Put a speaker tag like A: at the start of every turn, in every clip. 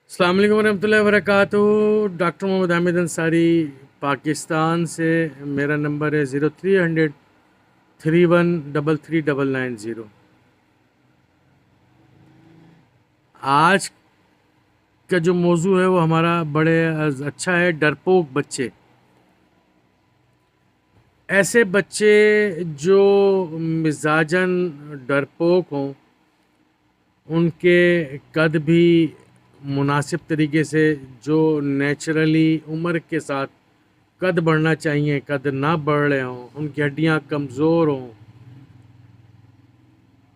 A: अस्सलाम वालेकुम रहमतुल्लाहि व बरकातुहू। डॉक्टर मोहम्मद हामिद अंसारी पाकिस्तान से। मेरा नंबर है 0300 3133 990। आज का जो मौजू है वो हमारा बड़े अच्छा है, डरपोक बच्चे। ऐसे बच्चे जो मिजाजन डरपोक हों, उनके कद भी मुनासिब तरीके से, जो नेचुरली उम्र के साथ कद बढ़ना चाहिए, कद ना बढ़ रहे हों, उनकी हड्डियां कमज़ोर हों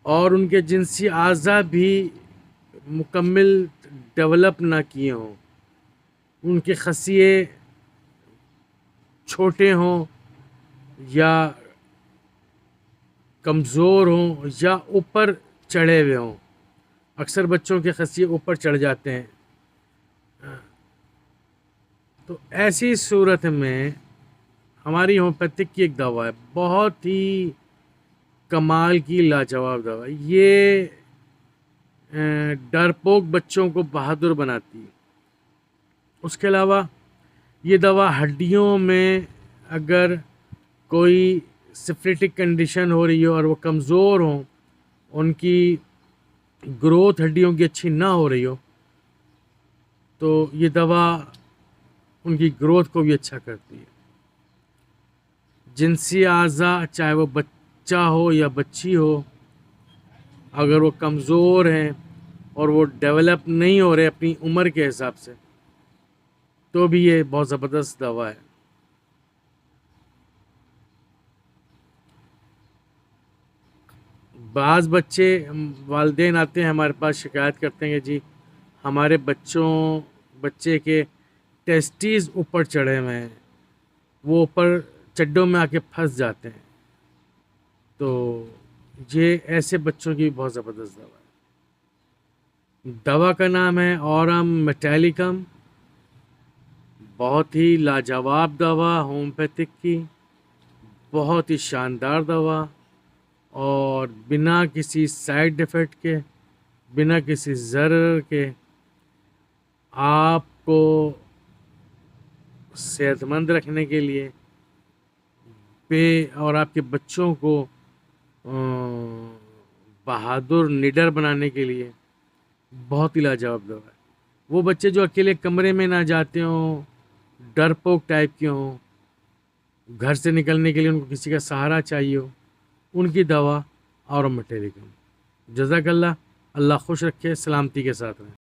A: और उनके जिनसी आज़ा भी मुकम्मल डेवलप ना किए हों, उनके खसिए छोटे हों या कमज़ोर हों या ऊपर चढ़े हुए हों। अक्सर बच्चों के खसिए ऊपर चढ़ जाते हैं। तो ऐसी सूरत में हमारी होम्योपैथिक की एक दवा है, बहुत ही कमाल की लाजवाब दवा। ये डरपोक बच्चों को बहादुर बनाती है। उसके अलावा ये दवा हड्डियों में अगर कोई सिफिलिटिक कंडीशन हो रही हो और वो कमज़ोर हों, उनकी ग्रोथ हड्डियों की अच्छी ना हो रही हो, तो ये दवा उनकी ग्रोथ को भी अच्छा करती है। जिनसी आज़ा, चाहे वो बच्चा हो या बच्ची हो, अगर वो कमज़ोर हैं और वो डेवलप नहीं हो रहे अपनी उम्र के हिसाब से, तो भी ये बहुत ज़बरदस्त दवा है। बाज़ बच्चे, वालिदैन आते हैं हमारे पास, शिकायत करते हैं कि जी हमारे बच्चे के टेस्टीज़ ऊपर चढ़े हुए हैं, वो ऊपर चड्डों में आके फंस जाते हैं। तो ये ऐसे बच्चों की बहुत ज़बरदस्त दवा है। दवा का नाम है ऑरम मेटालिकम। बहुत ही लाजवाब दवा, होम्योपैथिक की बहुत ही शानदार दवा, और बिना किसी साइड इफ़ेक्ट के, बिना किसी ज़रर के आपको सेहतमंद रखने के लिए और आपके बच्चों को बहादुर निडर बनाने के लिए बहुत ही लाजवाब दवा है। वो बच्चे जो अकेले कमरे में ना जाते हों, डरपोक टाइप के हों, घर से निकलने के लिए उनको किसी का सहारा चाहिए हो, उनकी दवा और मटेरिकम। जज़ाकल्लाह। अल्लाह खुश रखे, सलामती के साथ रहें।